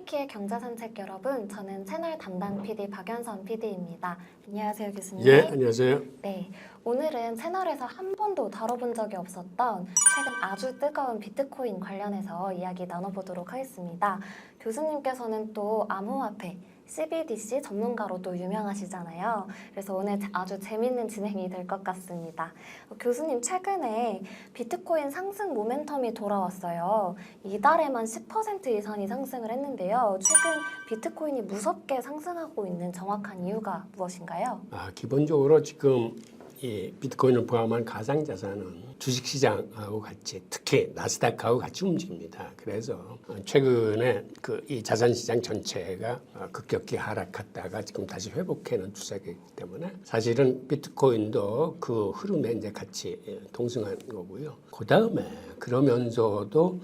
키키의 경제산책 여러분, 저는 채널 담당 PD 박연선 PD입니다. 안녕하세요, 교수님. 예, 안녕하세요. 네, 오늘은 채널에서 한 번도 다뤄본 적이 없었던 최근 아주 뜨거운 비트코인 관련해서 이야기 나눠보도록 하겠습니다. 교수님께서는 또 암호화폐, CBDC 전문가로도 유명하시잖아요. 그래서 오늘 아주 재밌는 진행이 될 것 같습니다. 교수님, 최근에 비트코인 상승 모멘텀이 돌아왔어요. 이달에만 10% 이상이 상승을 했는데요. 최근 비트코인이 무섭게 상승하고 있는 정확한 이유가 무엇인가요? 기본적으로 지금 이 비트코인을 포함한 가상자산은 주식시장하고 같이, 특히 나스닥하고 같이 움직입니다. 그래서 최근에 이 자산시장 전체가 급격히 하락했다가 지금 다시 회복하는 추세이기 때문에 사실은 비트코인도 그 흐름에 이제 같이 동승한 거고요. 그 다음에 그러면서도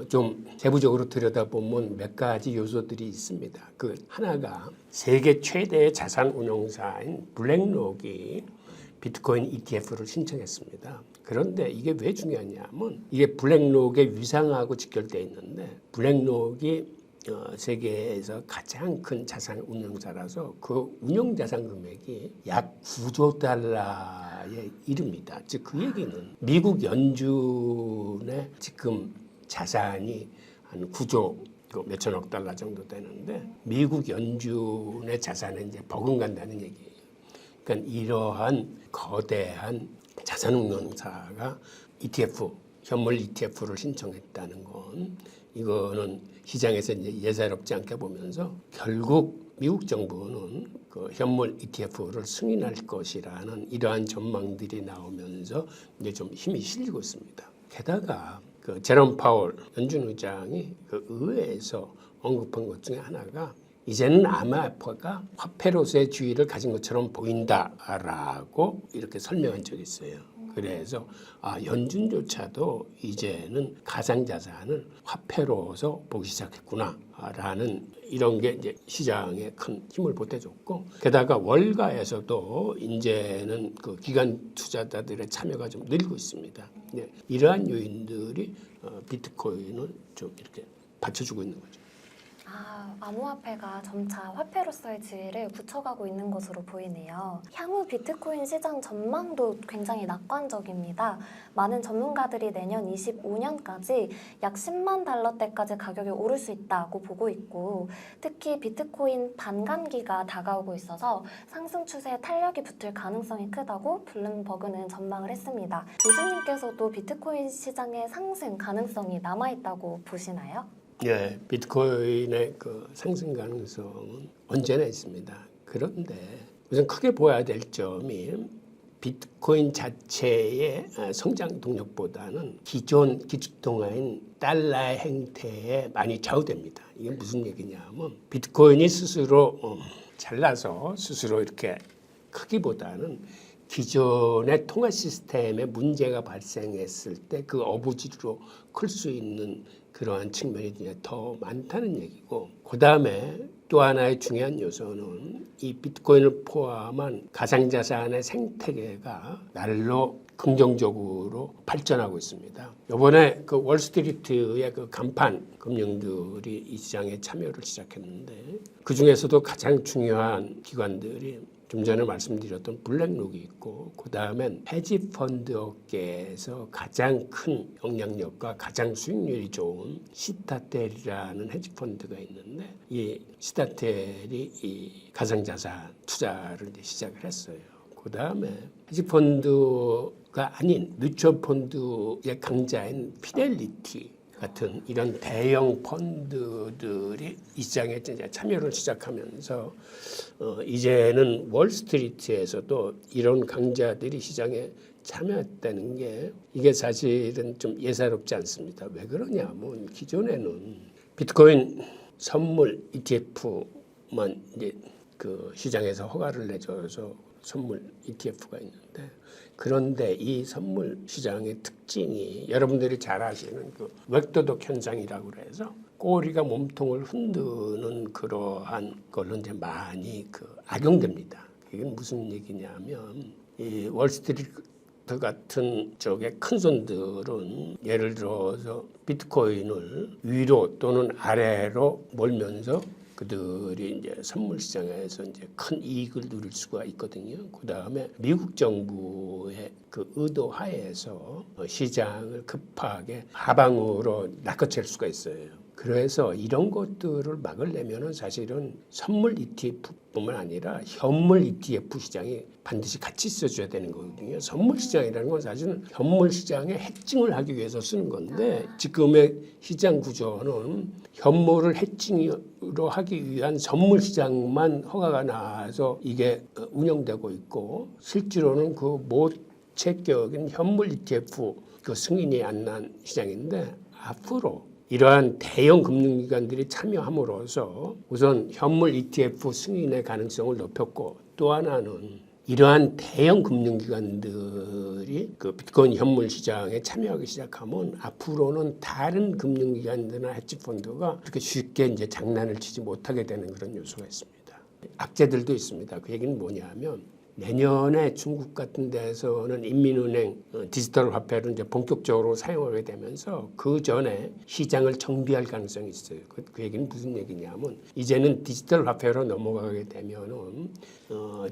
좀 세부적으로 들여다보면 몇 가지 요소들이 있습니다. 그 하나가 세계 최대의 자산 운용사인 블랙록이 비트코인 ETF를 신청했습니다. 그런데 이게 왜 중요하냐면 이게 블랙록의 위상하고 직결되어 있는데 블랙록이 세계에서 가장 큰 자산 운용사라서 그 운용 자산 금액이 약 9조 달러에 이릅니다. 즉 그 얘기는 미국 연준의 지금 자산이 한 9조 몇천억 달러 정도 되는데 미국 연준의 자산에 이제 버금간다는 얘기예요. 그러니까 이러한 거대한 자산운용사가 ETF, 현물 ETF를 신청했다는 건 이거는 시장에서 이제 예사롭지 않게 보면서 결국 미국 정부는 그 현물 ETF를 승인할 것이라는 이러한 전망들이 나오면서 이제 좀 힘이 실리고 있습니다. 게다가 그 제롬 파월 연준 의장이 그 의회에서 언급한 것 중에 하나가 이제는 암호화폐가 화폐로서의 지위를 가진 것처럼 보인다라고 이렇게 설명한 적이 있어요. 그래서 연준조차도 이제는 가상자산을 화폐로서 보기 시작했구나라는 이런 게 이제 시장에 큰 힘을 보태줬고, 게다가 월가에서도 이제는 그 기관 투자자들의 참여가 좀 늘고 있습니다. 이러한 요인들이 비트코인을 좀 이렇게 받쳐주고 있는 거죠. 암호화폐가 점차 화폐로서의 지위를 굳혀가고 있는 것으로 보이네요. 향후 비트코인 시장 전망도 굉장히 낙관적입니다. 많은 전문가들이 내년 25년까지 약 10만 달러대까지 가격이 오를 수 있다고 보고 있고, 특히 비트코인 반감기가 다가오고 있어서 상승 추세에 탄력이 붙을 가능성이 크다고 블룸버그는 전망을 했습니다. 교수님께서도 비트코인 시장의 상승 가능성이 남아있다고 보시나요? 예, 비트코인의 그 상승 가능성은 언제나 있습니다. 그런데 우선 크게 보아야 될 점이 비트코인 자체의 성장 동력보다는 기존 기축통화인 달러의 행태에 많이 좌우됩니다. 이게 무슨 얘기냐면 비트코인이 스스로 잘나서 스스로 이렇게 크기보다는 기존의 통화 시스템에 문제가 발생했을 때 그 어부지로 클 수 있는 그러한 측면이 더 많다는 얘기고, 그 다음에 또 하나의 중요한 요소는 이 비트코인을 포함한 가상자산의 생태계가 날로 긍정적으로 발전하고 있습니다. 이번에 그 월스트리트의 그 간판 금융들이 이 시장에 참여를 시작했는데 그 중에서도 가장 중요한 기관들이 좀 전에 말씀드렸던 블랙록이 있고, 그 다음엔 헤지펀드 업계에서 가장 큰 영향력과 가장 수익률이 좋은 시타텔이라는 헤지펀드가 있는데 이 시타텔이 이 가상자산 투자를 이제 시작을 했어요. 그 다음에 헤지펀드가 아닌 뮤추얼펀드의 강자인 피델리티 같은 이런 대형 펀드들이 이 시장에 이제 참여를 시작하면서 이제는 월스트리트에서도 이런 강자들이 시장에 참여했다는 게 이게 사실은 좀 예사롭지 않습니다. 왜 그러냐면 기존에는 비트코인 선물 ETF만 이제 그 시장에서 허가를 내줘서 선물 ETF가 있는데, 그런데 이 선물 시장의 특징이 여러분들이 잘 아시는 그 웹도덕 현상이라고 그래서 꼬리가 몸통을 흔드는 그러한 걸로 이제 많이 그 악용됩니다. 이게 무슨 얘기냐면 이 월스트리트 저 같은 쪽의 큰 손들은 예를 들어서 비트코인을 위로 또는 아래로 몰면서 그들이 이제 선물 시장에서 이제 큰 이익을 누릴 수가 있거든요. 그 다음에 미국 정부의 그 의도 하에서 시장을 급하게 하방으로 낚아챌 수가 있어요. 그래서 이런 것들을 막으려면은 사실은 선물 ETF뿐만 아니라 현물 ETF 시장이 반드시 같이 있어줘야 되는 거거든요. 선물 시장이라는 건 사실은 현물 시장의 해칭을 하기 위해서 쓰는 건데 지금의 시장 구조는 현물을 해칭으로 하기 위한 선물 시장만 허가가 나와서 이게 운영되고 있고 실제로는 그 모체격인 현물 ETF 그 승인이 안 난 시장인데 앞으로 이러한 대형 금융기관들이 참여함으로써 우선 현물 ETF 승인의 가능성을 높였고 또 하나는 이러한 대형 금융기관들이 그 비트코인 현물 시장에 참여하기 시작하면 앞으로는 다른 금융기관들이나 헤지펀드가 그렇게 쉽게 이제 장난을 치지 못하게 되는 그런 요소가 있습니다. 악재들도 있습니다. 그 얘기는 뭐냐면 내년에 중국 같은 데서는 인민은행 디지털 화폐를 이제 본격적으로 사용하게 되면서 그 전에 시장을 정비할 가능성이 있어요. 그 얘기는 무슨 얘기냐면 이제는 디지털 화폐로 넘어가게 되면은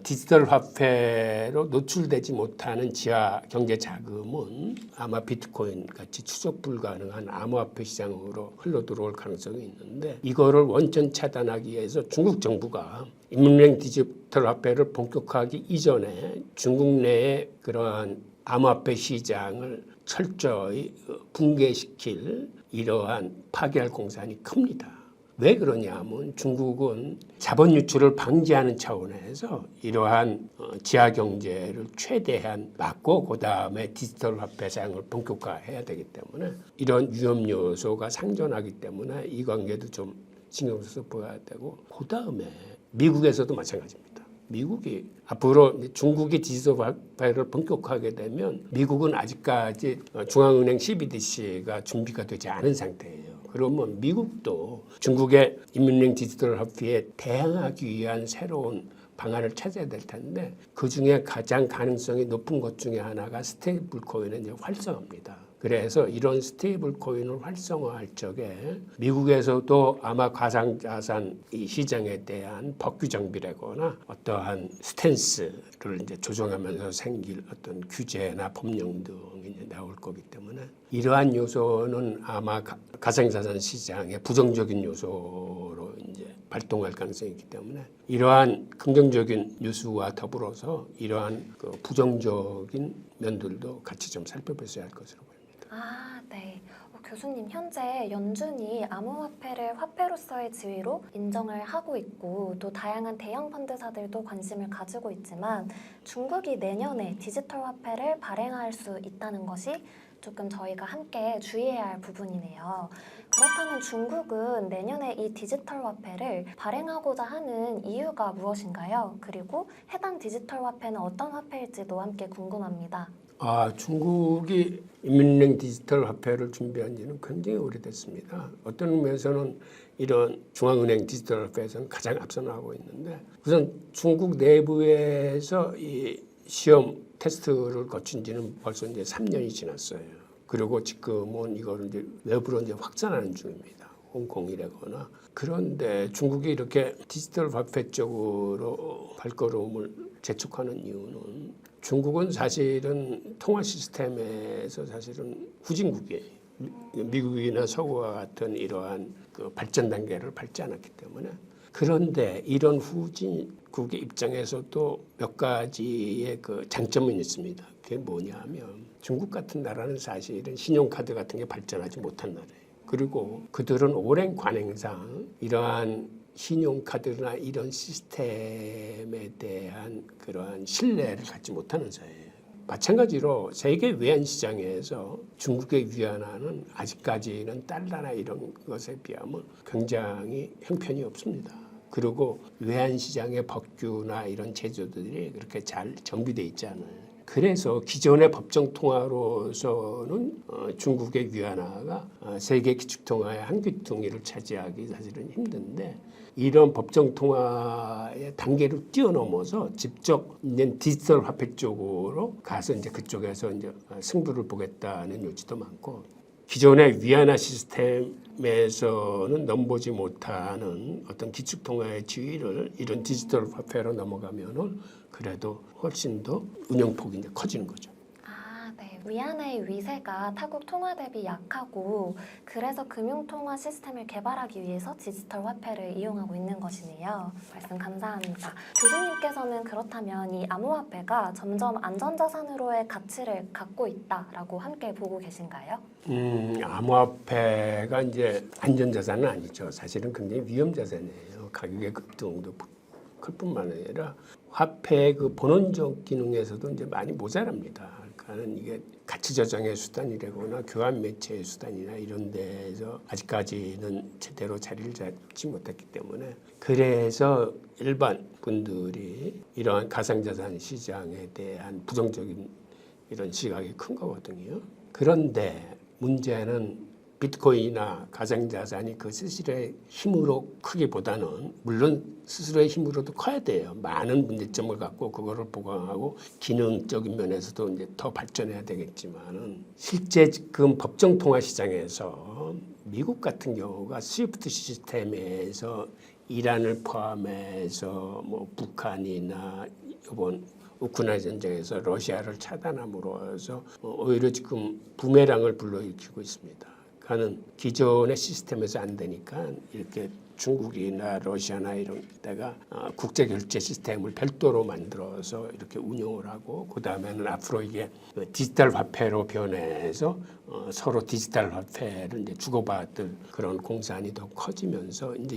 디지털 화폐로 노출되지 못하는 지하 경제 자금은 아마 비트코인 같이 추적 불가능한 암호화폐 시장으로 흘러 들어올 가능성이 있는데 이거를 원천 차단하기 위해서 중국 정부가 인민은행 디지털 화폐를 본격화하기 이전에 중국 내의 그러한 암호화폐 시장을 철저히 붕괴시킬 이러한 파괴할 공산이 큽니다. 왜 그러냐면 중국은 자본 유출을 방지하는 차원에서 이러한 지하 경제를 최대한 막고 그다음에 디지털 화폐 사용을 본격화해야 되기 때문에 이런 위험 요소가 상존하기 때문에 이 관계도 좀 신경 써서 보아야 되고 그다음에 미국에서도 마찬가지입니다. 미국이 앞으로 중국이 디지털 화폐를 본격화하게 되면 미국은 아직까지 중앙은행 CBDC가 준비가 되지 않은 상태예요. 그러면 미국도 중국의 인민은행 디지털 화폐에 대항하기 위한 새로운 방안을 찾아야 될 텐데 그 중에 가장 가능성이 높은 것 중에 하나가 스테이블 코인의 이제 활성화입니다. 그래서 이런 스테이블 코인을 활성화할 적에 미국에서도 아마 가상자산 이 시장에 대한 법규 정비라거나 어떠한 스탠스를 이제 조정하면서 생길 어떤 규제나 법령 등이 이제 나올 거기 때문에 이러한 요소는 아마 가상자산 시장의 부정적인 요소로 이제 발동할 가능성이 있기 때문에 이러한 긍정적인 뉴스와 더불어서 이러한 그 부정적인 면들도 같이 좀 살펴보셔야 할 것으로 보입니다. 네. 교수님, 현재 연준이 암호화폐를 화폐로서의 지위로 인정을 하고 있고 또 다양한 대형 펀드사들도 관심을 가지고 있지만 중국이 내년에 디지털 화폐를 발행할 수 있다는 것이 조금 저희가 함께 주의해야 할 부분이네요. 그렇다면 중국은 내년에 이 디지털 화폐를 발행하고자 하는 이유가 무엇인가요? 그리고 해당 디지털 화폐는 어떤 화폐일지도 함께 궁금합니다. 중국이 인민은행 디지털 화폐를 준비한 지는 굉장히 오래됐습니다. 어떤 면에서는 이런 중앙은행 디지털 화폐에서는 가장 앞서 나가고 있는데 우선 중국 내부에서 이 시험 테스트를 거친 지는 벌써 이제 3년이 지났어요. 그리고 지금은 이거를 이제 외부로 이제 확산하는 중입니다. 홍콩이라거나. 그런데 중국이 이렇게 디지털 화폐 쪽으로 발걸음을 재촉하는 이유는 중국은 사실은 통화 시스템에서 사실은 후진국이에요. 미국이나 서구와 같은 이러한 그 발전 단계를 밟지 않았기 때문에 그런데 이런 후진국의 입장에서도 몇 가지의 그 장점은 있습니다. 그게 뭐냐면 중국 같은 나라는 사실은 신용카드 같은 게 발전하지 못한 나라예요. 그리고 그들은 오랜 관행상 이러한 신용카드나 이런 시스템에 대한 그러한 신뢰를 갖지 못하는 사회예요. 마찬가지로 세계 외환시장에서 중국의 위안화는 아직까지는 달러나 이런 것에 비하면 굉장히 형편이 없습니다. 그리고 외환시장의 법규나 이런 제도들이 그렇게 잘 정비되어 있지 않아요. 그래서 기존의 법정 통화로서는 중국의 위안화가 세계 기축통화의 한 귀퉁이를 차지하기 사실은 힘든데 이런 법정 통화의 단계를 뛰어넘어서 직접 이제 디지털 화폐 쪽으로 가서 이제 그쪽에서 이제 승부를 보겠다는 요지도 많고, 기존의 위안화 시스템에서는 넘보지 못하는 어떤 기축통화의 지위를 이런 디지털 화폐로 넘어가면은 그래도 훨씬 더 운영폭이 이제 커지는 거죠. 네. 위안화의 위세가 타국 통화 대비 약하고 그래서 금융통화 시스템을 개발하기 위해서 디지털 화폐를 이용하고 있는 것이네요. 말씀 감사합니다. 교수님께서는 그렇다면 이 암호화폐가 점점 안전자산으로의 가치를 갖고 있다라고 함께 보고 계신가요? 암호화폐가 이제 안전자산은 아니죠. 사실은 굉장히 위험자산이에요. 가격의 급등도 클 뿐만 아니라 화폐의 그 본원적 기능에서도 이제 많이 모자랍니다. 그러니까는 이게 가치 저장의 수단이라거나 교환 매체의 수단이나 이런 데에서 아직까지는 제대로 자리를 잡지 못했기 때문에, 그래서 일반 분들이 이러한 가상자산 시장에 대한 부정적인 이런 시각이 큰 거거든요. 그런데 문제는 비트코인이나 가상자산이 그 스스로의 힘으로 크기보다는, 물론 스스로의 힘으로도 커야 돼요. 많은 문제점을 갖고 그거를 보강하고 기능적인 면에서도 이제 더 발전해야 되겠지만은, 실제 지금 법정 통화 시장에서 미국 같은 경우가 스위프트 시스템에서 이란을 포함해서 뭐 북한이나 이번 우크라이나 전쟁에서 러시아를 차단함으로써 오히려 지금 부메랑을 불러일으키고 있습니다. 그는 기존의 시스템에서 안 되니까 이렇게 중국이나 러시아나 이런 데가 국제 결제 시스템을 별도로 만들어서 이렇게 운영을 하고, 그 다음에는 앞으로 이게 디지털 화폐로 변해서 서로 디지털 화폐를 이제 주고받을 그런 공산이 더 커지면서 이제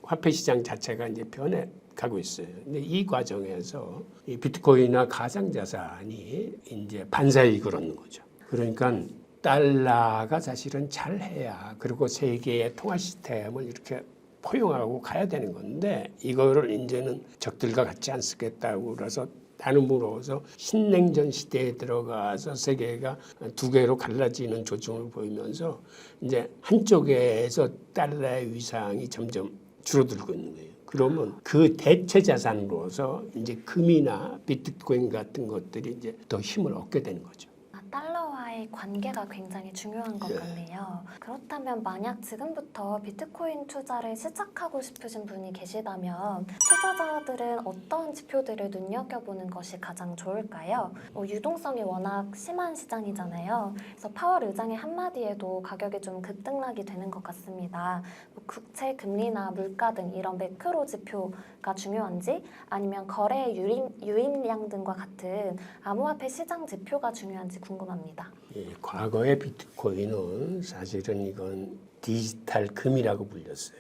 화폐 시장 자체가 이제 변해 가고 있어요. 근데 이 과정에서 이 비트코인이나 가상자산이 이제 반사이익을 얻는 거죠. 그러니까 달러가 사실은 잘해야, 그리고 세계의 통화 시스템을 이렇게 포용하고 가야 되는 건데, 이거를 이제는 적들과 같이 안 쓰겠다고 그래서 나눔으로서 신냉전 시대에 들어가서 세계가 두 개로 갈라지는 조짐을 보이면서 이제 한쪽에서 달러의 위상이 점점 줄어들고 있는 거예요. 그러면 그 대체 자산으로서 이제 금이나 비트코인 같은 것들이 이제 더 힘을 얻게 되는 거죠. 달러와의 관계가 굉장히 중요한 것 같네요. 그렇다면 만약 지금부터 비트코인 투자를 시작하고 싶으신 분이 계시다면 투자자들은 어떤 지표들을 눈여겨보는 것이 가장 좋을까요? 유동성이 워낙 심한 시장이잖아요. 그래서 파월 의장의 한마디에도 가격이 좀 급등락이 되는 것 같습니다. 국채 금리나 물가 등 이런 매크로 지표가 중요한지, 아니면 거래 유입량 등과 같은 암호화폐 시장 지표가 중요한지 궁금합니다. 예, 과거의 비트코인은 사실은 이건 디지털 금이라고 불렸어요.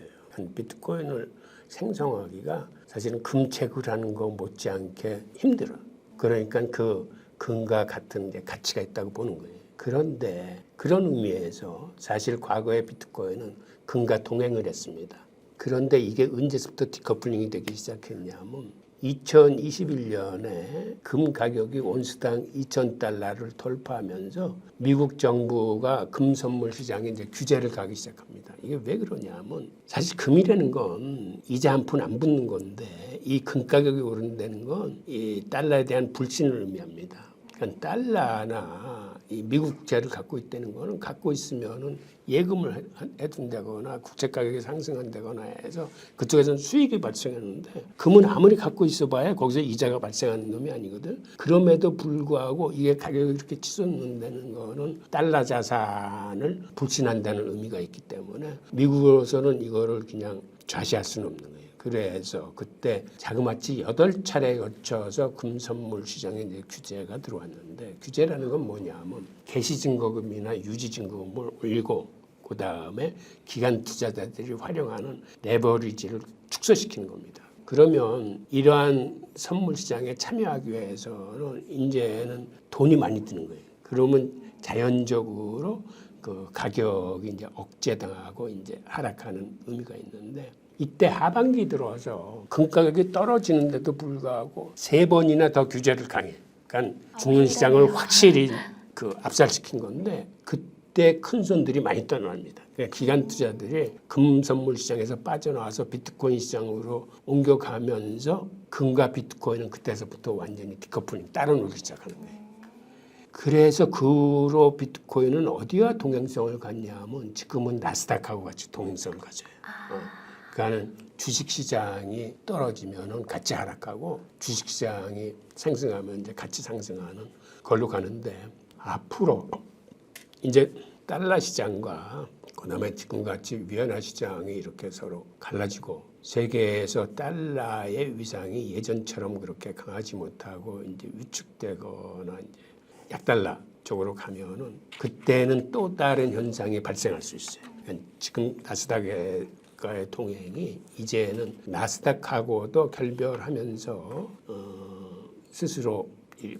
비트코인을 생성하기가 사실은 금채굴하는 거 못지않게 힘들어. 그러니까 그 금과 같은 이제 가치가 있다고 보는 거예요. 그런데 그런 의미에서 사실 과거의 비트코인은 금과 동행을 했습니다. 그런데 이게 언제부터 디커플링이 되기 시작했냐면 2021년에 금 가격이 온스당 2,000달러를 돌파하면서 미국 정부가 금 선물 시장에 이제 규제를 가기 시작합니다. 이게 왜 그러냐면, 사실 금이라는 건 이자 한 푼 안 붙는 건데, 이 금 가격이 오른다는 건 이 달러에 대한 불신을 의미합니다. 그러니까 달러나 이 미국채를 갖고 있다는 거는, 갖고 있으면은 예금을 해둔다거나 국채 가격이 상승한다거나 해서 그쪽에서는 수익이 발생하는데, 금은 아무리 갖고 있어봐야 거기서 이자가 발생하는 놈이 아니거든. 그럼에도 불구하고 이게 가격이 이렇게 치솟는다는 거는 달러 자산을 불신한다는 의미가 있기 때문에 미국으로서는 이거를 그냥 좌시할 수는 없는 거예요. 그래서 그때 자그마치 8차례에 거쳐서 금 선물 시장에 이제 규제가 들어왔는데, 규제라는 건 뭐냐면 개시증거금이나 유지증거금을 올리고, 그 다음에 기관 투자자들이 활용하는 레버리지를 축소시키는 겁니다. 그러면 이러한 선물 시장에 참여하기 위해서는 이제는 돈이 많이 드는 거예요. 그러면 자연적으로 그 가격이 이제 억제당하고 이제 하락하는 의미가 있는데, 이때 하반기 들어와서 금 가격이 떨어지는데도 불구하고 3번이나 더 규제를 강해. 그러니까 중년 시장을 확실히 그 압살시킨 건데, 그때 그때 큰 손들이 많이 떠납니다. 그러니까 기관 투자들이 금 선물 시장에서 빠져나와서 비트코인 시장으로 옮겨가면서 금과 비트코인은 그때서부터 완전히 디커플링 따로 놀기 시작하는 거예요. 그래서 그로 비트코인은 어디와 동행성을 갖냐 하면 지금은 나스닥하고 같이 동행성을 가져요. 그러니까는 주식시장이 떨어지면은 같이 하락하고 주식시장이 상승하면 이제 같이 상승하는 걸로 가는데 앞으로 이제 달러 시장과 그다음에 지금 같이 위안화 시장이 이렇게 서로 갈라지고 세계에서 달러의 위상이 예전처럼 그렇게 강하지 못하고 이제 위축되거나 이제 약달러 쪽으로 가면은 그때는 또 다른 현상이 발생할 수 있어요. 그러니까 지금 나스닥의 동행이 이제는 나스닥하고도 결별하면서 스스로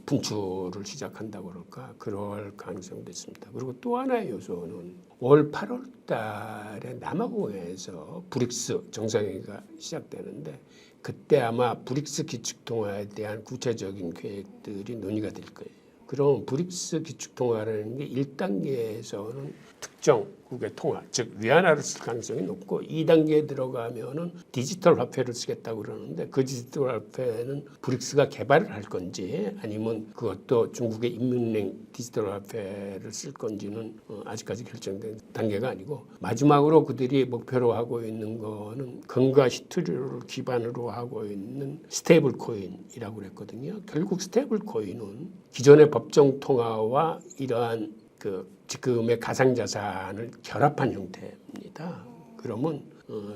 분출을 시작한다고 그럴까 그럴 가능성도 있습니다. 그리고 또 하나의 요소는 올 8월 달에 남아공에서 브릭스 정상회의가 시작되는데 그때 아마 브릭스 기축통화에 대한 구체적인 계획들이 논의가 될 거예요. 그럼 브릭스 기축통화라는 게 1단계에서는 특정국의 통화, 즉 위안화를 쓸 가능성이 높고 2단계에 들어가면은 디지털 화폐를 쓰겠다고 그러는데 그 디지털 화폐는 브릭스가 개발을 할 건지 아니면 그것도 중국의 인민은행 디지털 화폐를 쓸 건지는 아직까지 결정된 단계가 아니고 마지막으로 그들이 목표로 하고 있는 거는 금과 히토리를 기반으로 하고 있는 스테이블 코인이라고 그랬거든요. 결국 스테이블 코인은 기존의 법정 통화와 이러한 그 지금의 가상자산을 결합한 형태입니다. 그러면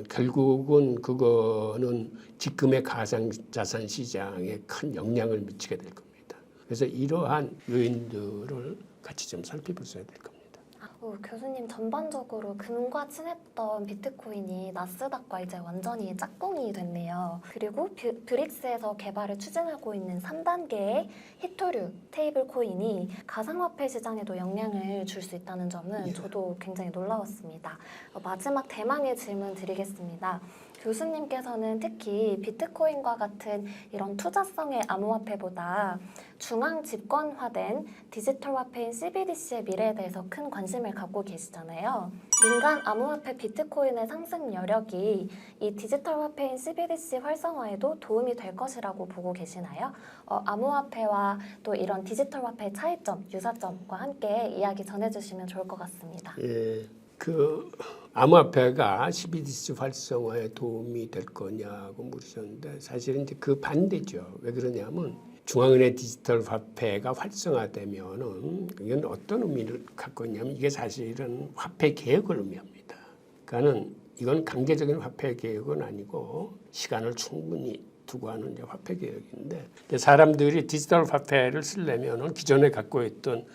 결국은 그거는 지금의 가상자산 시장에 큰 영향을 미치게 될 겁니다. 그래서 이러한 요인들을 같이 좀 살펴보셔야 될 겁니다. 교수님 전반적으로 금과 친했던 비트코인이 나스닥과 이제 완전히 짝꿍이 됐네요. 그리고 브릭스에서 개발을 추진하고 있는 3단계의 히토류 테이블 코인이 가상화폐 시장에도 영향을 줄 수 있다는 점은 저도 굉장히 놀라웠습니다. 마지막 대망의 질문 드리겠습니다. 교수님께서는 특히 비트코인과 같은 이런 투자성의 암호화폐보다 중앙 집권화된 디지털 화폐인 CBDC의 미래에 대해서 큰 관심을 갖고 계시잖아요. 민간 암호화폐 비트코인의 상승 여력이 이 디지털 화폐인 CBDC 활성화에도 도움이 될 것이라고 보고 계시나요? 암호화폐와 또 이런 디지털 화폐의 차이점, 유사점과 함께 이야기 전해주시면 좋을 것 같습니다. 예, 그 암호화폐가 CBDC 활성화에 도움이 될 거냐고 물으셨는데 사실은 이제 그 반대죠. 왜 그러냐면 중앙은행 디지털 화폐가 활성화되면은 이건 어떤 의미를 갖고 있냐면 이게 사실은 화폐 개혁을 의미합니다. 그러니까는 이건 강제적인 화폐 개혁은 아니고 시간을 충분히 두고 하는 이제 화폐 개혁인데 사람들이 디지털 화폐를 쓰려면은 기존에 갖고 있던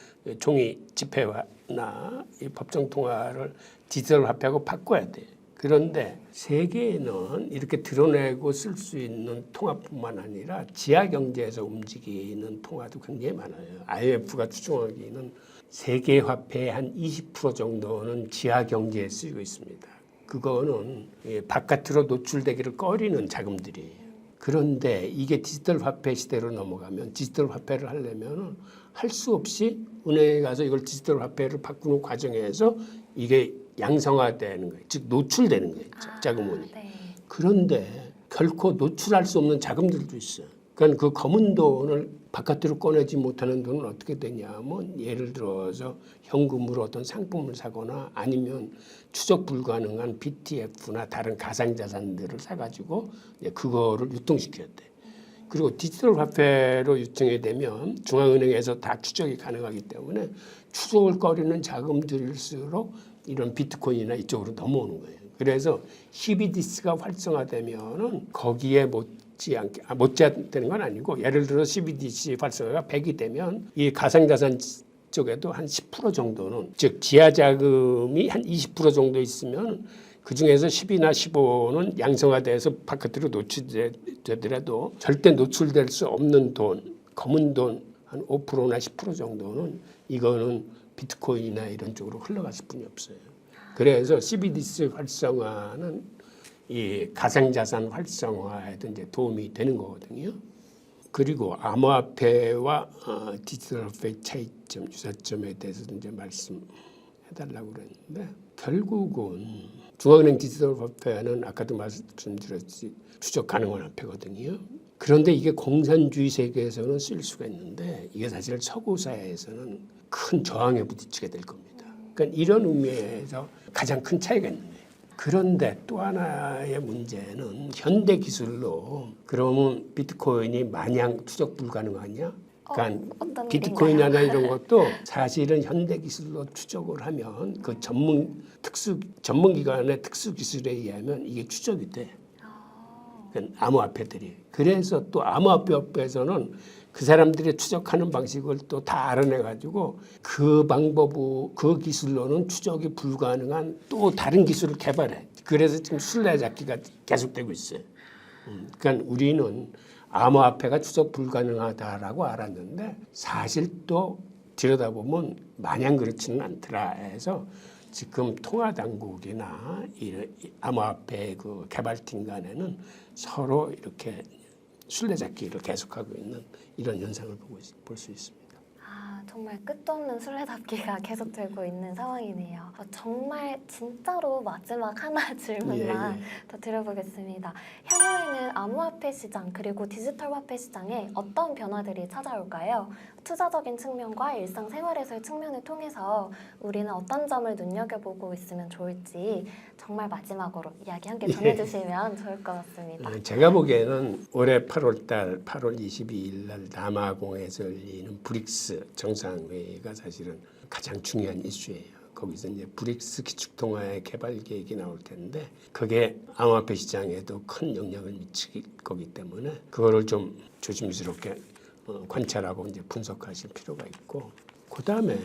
종이 지폐나 이 법정 통화를 디지털 화폐하고 바꿔야 돼. 그런데 세계에는 이렇게 드러내고 쓸 수 있는 통화뿐만 아니라 지하 경제에서 움직이는 통화도 굉장히 많아요. IMF가 추정하기는 세계 화폐의 한 20% 정도는 지하 경제에 쓰이고 있습니다. 그거는 바깥으로 노출되기를 꺼리는 자금들이에요. 그런데 이게 디지털 화폐 시대로 넘어가면 디지털 화폐를 하려면 할 수 없이 은행에 가서 이걸 디지털 화폐를 바꾸는 과정에서 이게 양성화되는 거예요. 즉 노출되는 거예요. 자금원이. 네. 그런데 결코 노출할 수 없는 자금들도 있어요. 그러니까 그 검은 돈을 바깥으로 꺼내지 못하는 돈은 어떻게 되냐면 예를 들어서 현금으로 어떤 상품을 사거나 아니면 추적 불가능한 BTF나 다른 가상자산들을 사가지고 그거를 유통시켜야 돼. 그리고 디지털 화폐로 유통이 되면 중앙은행에서 다 추적이 가능하기 때문에 추적을 꺼리는 자금들일수록 이런 비트코인이나 이쪽으로 넘어오는 거예요. 그래서 CBDC가 활성화되면은 거기에 못지않는 건 아니고 예를 들어 CBDC 활성화가 100이 되면 이 가상자산 쪽에도 한 10% 정도는 즉 지하 자금이 한 20% 정도 있으면 그 중에서 10이나 15는 양성화돼서 바깥으로 노출되더라도 절대 노출될 수 없는 돈, 검은 돈 한 5%나 10% 정도는 이거는 비트코인이나 이런 쪽으로 흘러갈 수뿐이 없어요. 그래서 CBDC 활성화는 이 가상자산 활성화에도 이제 도움이 되는 거거든요. 그리고 암호화폐와 디지털 화폐의 차이점, 유사점에 대해서 이제 말씀해 해달라고 그랬는데 결국은 중앙은행 디지털 화폐는 아까도 말씀드렸지 추적 가능한 화폐거든요. 그런데 이게 공산주의 세계에서는 쓸 수가 있는데 이게 사실 서구 사회에서는 큰 저항에 부딪히게 될 겁니다. 그러니까 이런 의미에서 가장 큰 차이가 있는 거예요. 그런데 또 하나의 문제는 현대 기술로 그러면 비트코인이 마냥 추적 불가능하냐? 그러니까 어떤 비트코인이나 이런 것도 사실은 현대 기술로 추적을 하면 그 전문 기관의 특수 기술에 의하면 이게 추적이 돼. 그러니까 암호화폐들이. 그래서 또 암호화폐에서는 그 사람들이 추적하는 방식을 또 다 알아내 가지고 그 그 기술로는 추적이 불가능한 또 다른 기술을 개발해. 그래서 지금 술래잡기가 계속되고 있어요. 그러니까 우리는 암호화폐가 추적 불가능하다라고 알았는데 사실 또 들여다보면 마냥 그렇지는 않더라 해서 지금 통화당국이나 이 암호화폐 그 개발팀 간에는 서로 이렇게 술래잡기를 계속하고 있는 이런 현상을 볼 수 있습니다. 정말 끝도 없는 술래잡기가 계속되고 있는 상황이네요. 정말 진짜로 마지막 하나 질문만 더 드려보겠습니다. 향후에는 암호화폐 시장 그리고 디지털 화폐 시장에 어떤 변화들이 찾아올까요? 투자적인 측면과 일상생활에서의 측면을 통해서 우리는 어떤 점을 눈여겨보고 있으면 좋을지 정말 마지막으로 이야기 함께 전해주시면 좋을 것 같습니다. 제가 보기에는 올해 8월 22일 날 남아공에서 열리는 브릭스 정상회의가 사실은 가장 중요한 이슈예요. 거기서 이제 브릭스 기축통화의 개발 계획이 나올 텐데 그게 암호화폐 시장에도 큰 영향을 미칠 거기 때문에 그거를 좀 조심스럽게 관찰하고 이제 분석하실 필요가 있고 그 다음에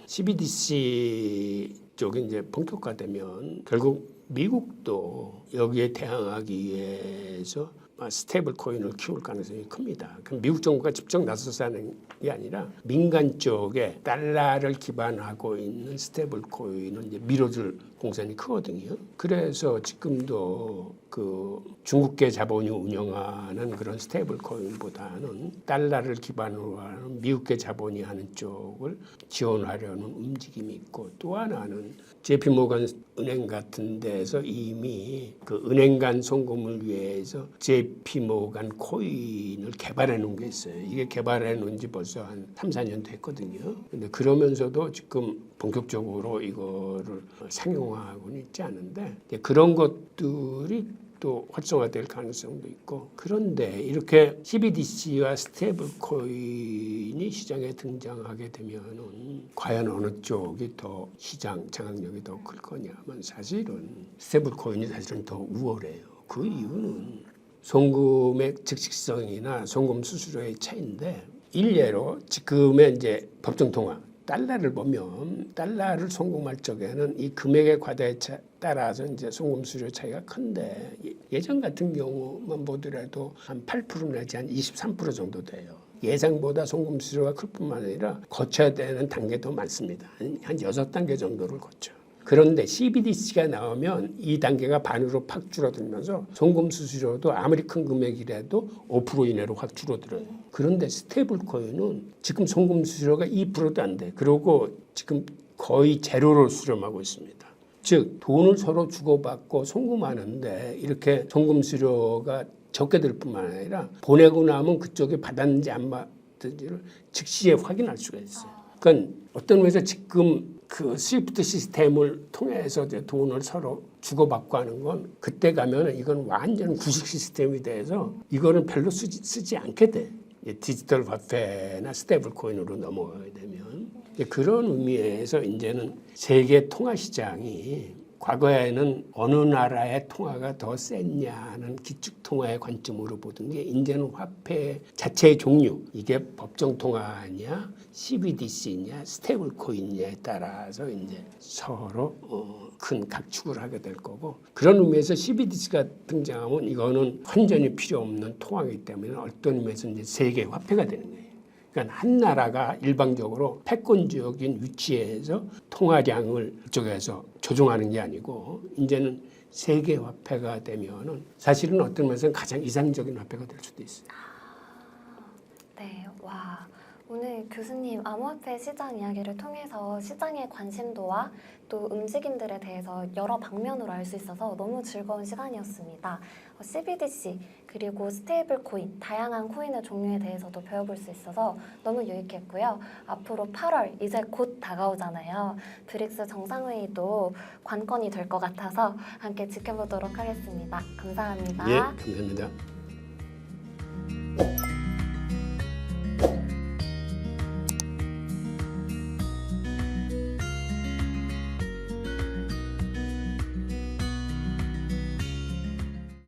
CBDC 쪽이 이제 본격화되면 결국 미국도 여기에 대항하기 위해서 스테이블 코인을 키울 가능성이 큽니다. 그럼 미국 정부가 직접 나서서 하는 게 아니라 민간 쪽에 달러를 기반하고 있는 스테이블 코인을 이제 밀어줄 공산이 크거든요. 그래서 지금도 그 중국계 자본이 운영하는 그런 스테이블 코인보다는 달러를 기반으로 하는 미국계 자본이 하는 쪽을 지원하려는 움직임이 있고 또 하나는 JP모건 은행 같은 데서 이미 그 은행 간 송금을 위해서 JP모건 코인을 개발해 놓은 게 있어요. 이게 개발해 놓은 지 벌써 한 3, 4년 됐거든요. 근데 그러면서도 지금 본격적으로 이거를 상용화하고는 있지 않은데 그런 것들이 또 활성화될 가능성도 있고 그런데 이렇게 CBDC와 스테이블 코인이 시장에 등장하게 되면은 과연 어느 쪽이 더 시장 장악력이 더 클 거냐면 사실은 스테이블 코인이 사실은 더 우월해요. 그 이유는 송금의 즉시성이나 송금 수수료의 차이인데 일례로 지금의 이제 법정 통화 달러를 보면 달러를 송금할 적에는 이 금액의 과다에 따라서 이제 송금 수수료 차이가 큰데 예전 같은 경우만 보더라도 한 8% 내지 한 23% 정도 돼요. 예상보다 송금 수수료가 클 뿐만 아니라 거쳐야 되는 단계도 많습니다. 한 6단계 정도를 거쳐. 그런데 CBDC가 나오면 이 단계가 반으로 팍 줄어들면서 송금 수수료도 아무리 큰 금액이라도 5% 이내로 확 줄어들어요. 그런데 스테이블 코인은 지금 송금 수수료가 2%도 안 돼. 그리고 지금 거의 제로로 수렴하고 있습니다. 즉 돈을 서로 주고받고 송금하는데 이렇게 송금 수수료가 적게 들 뿐만 아니라 보내고 나면 그쪽이 받았는지 안 받았는지를 즉시에 확인할 수가 있어요. 그러니까 어떤 면에서 지금 그 스위프트 시스템을 통해서 이제 돈을 서로 주고받고 하는 건 그때 가면은 이건 완전 구식 시스템이 돼서 이거는 별로 쓰지 않게 돼. 디지털 화폐나 스테이블 코인으로 넘어가게 되면 그런 의미에서 이제는 세계 통화 시장이 과거에는 어느 나라의 통화가 더 셌냐는 기축 통화의 관점으로 보던 게 이제는 화폐 자체의 종류 이게 법정 통화냐 CBDC냐 스테이블 코인냐에 따라서 이제 서로 큰 각축을 하게 될 거고 그런 의미에서 CBDC가 등장하면 이거는 환전이 필요 없는 통화이기 때문에 어떤 의미에서 이제 세계 화폐가 되는 거예요. 그러니까 한 나라가 일방적으로 패권적인 위치에서 통화량을 이쪽에서 조종하는 게 아니고 이제는 세계 화폐가 되면은 사실은 어떤 면에서는 가장 이상적인 화폐가 될 수도 있어요. 네, 와 오늘 교수님 암호화폐 시장 이야기를 통해서 시장의 관심도와 또 움직임들에 대해서 여러 방면으로 알 수 있어서 너무 즐거운 시간이었습니다. CBDC 그리고 스테이블 코인, 다양한 코인의 종류에 대해서도 배워볼 수 있어서 너무 유익했고요. 앞으로 8월 이제 곧 다가오잖아요. 브릭스 정상회의도 관건이 될 것 같아서 함께 지켜보도록 하겠습니다. 감사합니다. 예, 감사합니다.